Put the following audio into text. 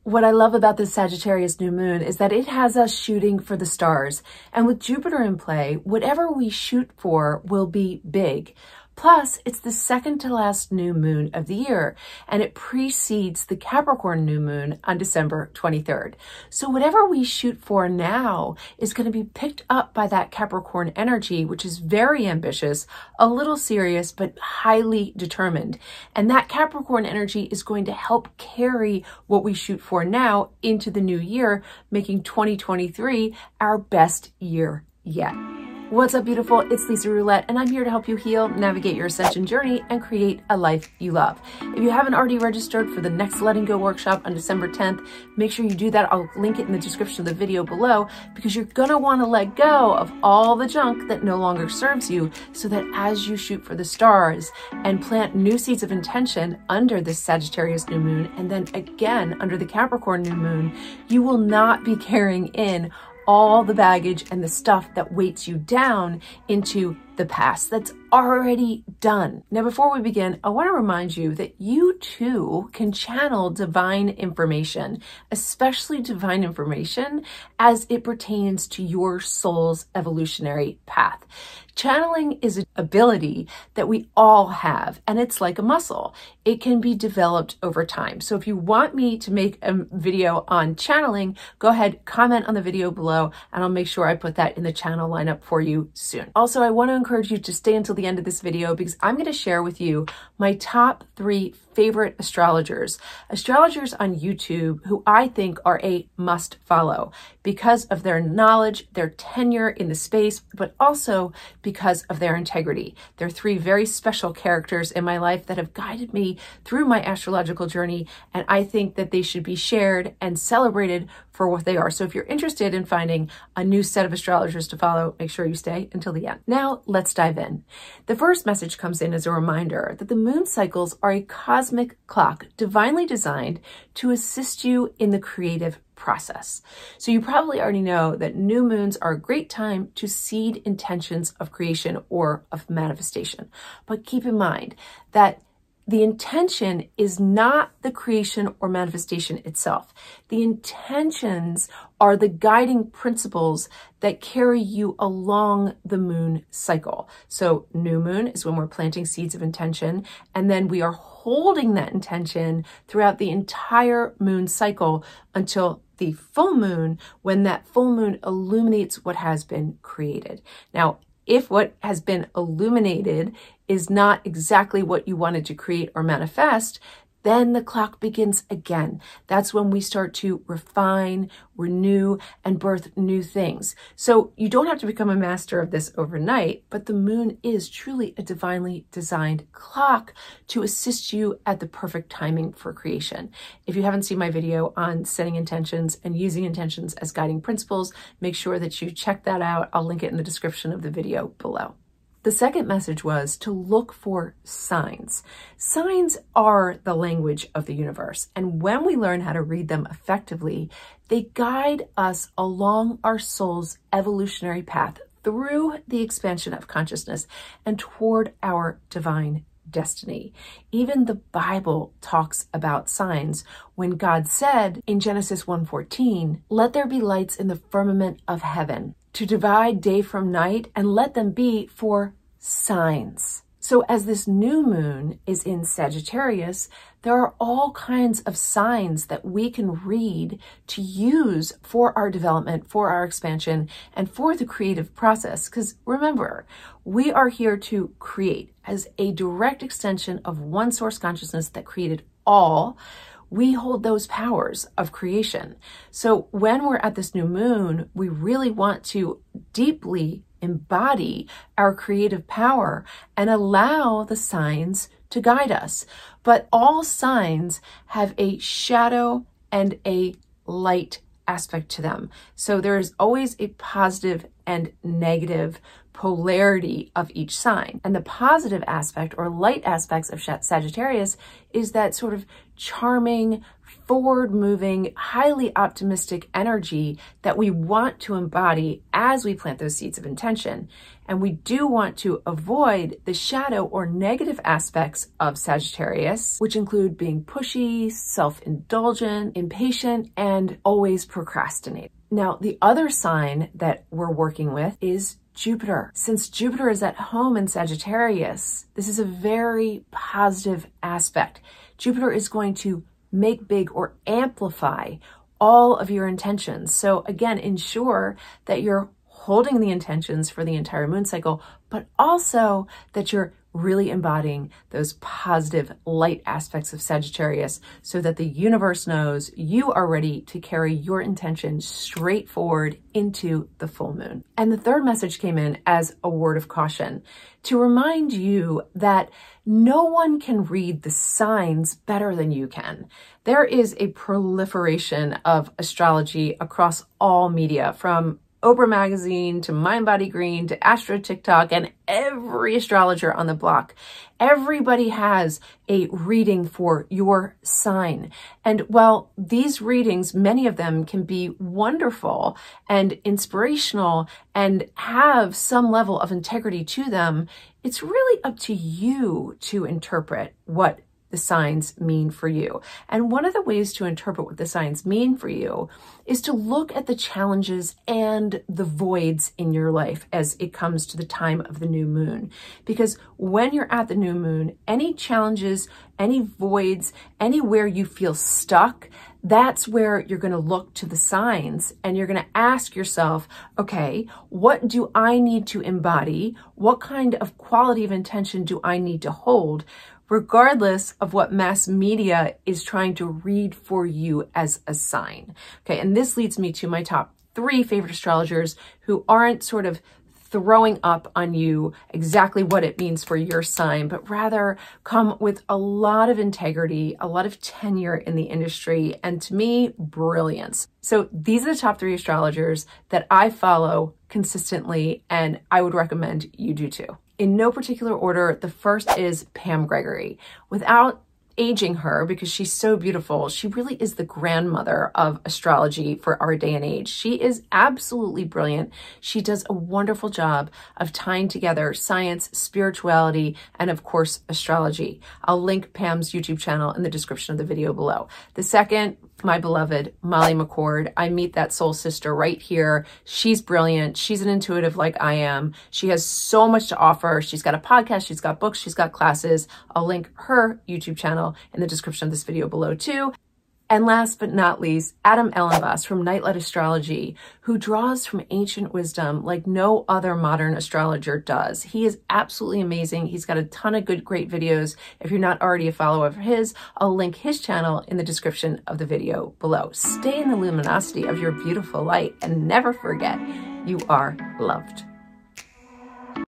What I love about this Sagittarius new moon is that it has us shooting for the stars. And with Jupiter in play, whatever we shoot for will be big. Plus, it's the second to last new moon of the year, and it precedes the Capricorn new moon on December 23rd. So whatever we shoot for now is going to be picked up by that Capricorn energy, which is very ambitious, a little serious, but highly determined. And that Capricorn energy is going to help carry what we shoot for now into the new year, making 2023 our best year yet. What's up, beautiful? It's Lisa Roulette, and I'm here to help you heal, navigate your ascension journey, and create a life you love. If you haven't already registered for the next Letting Go workshop on December 10th, make sure you do that. I'll link it in the description of the video below, because you're gonna wanna let go of all the junk that no longer serves you, so that as you shoot for the stars and plant new seeds of intention under this Sagittarius new moon, and then again under the Capricorn new moon, you will not be carrying in all the baggage and the stuff that weights you down into the past that's already done. Now, before we begin, I want to remind you that you too can channel divine information, especially divine information as it pertains to your soul's evolutionary path. Channeling is an ability that we all have, and it's like a muscle. It can be developed over time. So if you want me to make a video on channeling, go ahead, comment on the video below, and I'll make sure I put that in the channel lineup for you soon. Also, I want to encourage you to stay until the end of this video, because I'm going to share with you my top 3 favorite astrologers on YouTube who I think are a must follow because of their knowledge, their tenure in the space, but also because of their integrity. They're 3 very special characters in my life that have guided me through my astrological journey, and I think that they should be shared and celebrated for what they are. So if you're interested in finding a new set of astrologers to follow, make sure you stay until the end. Now, let's dive in. The first message comes in as a reminder that the moon cycles are a cosmic clock divinely designed to assist you in the creative process. So you probably already know that new moons are a great time to seed intentions of creation or of manifestation. But keep in mind that the intention is not the creation or manifestation itself. The intentions are the guiding principles that carry you along the moon cycle. So new moon is when we're planting seeds of intention, and then we are holding that intention throughout the entire moon cycle until the full moon, when that full moon illuminates what has been created. Now, if what has been illuminated is not exactly what you wanted to create or manifest, then the clock begins again. That's when we start to refine, renew, and birth new things. So you don't have to become a master of this overnight, but the moon is truly a divinely designed clock to assist you at the perfect timing for creation. If you haven't seen my video on setting intentions and using intentions as guiding principles, make sure that you check that out. I'll link it in the description of the video below. The second message was to look for signs. Signs are the language of the universe, and when we learn how to read them effectively, they guide us along our soul's evolutionary path through the expansion of consciousness and toward our divine destiny. Even the Bible talks about signs when God said in Genesis 1:14, "Let there be lights in the firmament of heaven, to divide day from night, and let them be for signs." So as this new moon is in Sagittarius, there are all kinds of signs that we can read to use for our development, for our expansion, and for the creative process. Because remember, we are here to create as a direct extension of one source consciousness that created all. We hold those powers of creation. So when we're at this new moon, we really want to deeply embody our creative power and allow the signs to guide us. But all signs have a shadow and a light aspect to them. So there's always a positive and negative polarity of each sign. And the positive aspect or light aspects of Sagittarius is that sort of charming, forward-moving, highly optimistic energy that we want to embody as we plant those seeds of intention. And we do want to avoid the shadow or negative aspects of Sagittarius, which include being pushy, self-indulgent, impatient, and always procrastinating. Now, the other sign that we're working with is Jupiter. Since Jupiter is at home in Sagittarius, this is a very positive aspect. Jupiter is going to make big or amplify all of your intentions. So again, ensure that you're holding the intentions for the entire moon cycle, but also that you're really embodying those positive light aspects of Sagittarius so that the universe knows you are ready to carry your intention straight forward into the full moon. And the third message came in as a word of caution to remind you that no one can read the signs better than you can. There is a proliferation of astrology across all media, from Oprah Magazine to Mind Body Green to Astro TikTok and every astrologer on the block. Everybody has a reading for your sign. And while these readings, many of them can be wonderful and inspirational and have some level of integrity to them, it's really up to you to interpret what the signs mean for you. And one of the ways to interpret what the signs mean for you is to look at the challenges and the voids in your life as it comes to the time of the new moon. Because when you're at the new moon, any challenges, any voids, anywhere you feel stuck, that's where you're going to look to the signs and you're going to ask yourself, okay, what do I need to embody? What kind of quality of intention do I need to hold, regardless of what mass media is trying to read for you as a sign? Okay, and this leads me to my top 3 favorite astrologers who aren't sort of throwing up on you exactly what it means for your sign, but rather come with a lot of integrity, a lot of tenure in the industry, and to me, brilliance. So these are the top 3 astrologers that I follow consistently, and I would recommend you do too. In no particular order, the first is Pam Gregory. Without aging her, because she's so beautiful, she really is the grandmother of astrology for our day and age. She is absolutely brilliant. She does a wonderful job of tying together science, spirituality, and of course, astrology. I'll link Pam's YouTube channel in the description of the video below. The second, my beloved Molly McCord. I meet that soul sister right here. She's brilliant. She's an intuitive like I am. She has so much to offer. She's got a podcast, she's got books, she's got classes. I'll link her YouTube channel in the description of this video below too. And last but not least, Adam Elenbaas from Nightlight Astrology, who draws from ancient wisdom like no other modern astrologer does. He is absolutely amazing. He's got a ton of great videos. If you're not already a follower of his, I'll link his channel in the description of the video below. Stay in the luminosity of your beautiful light and never forget, you are loved.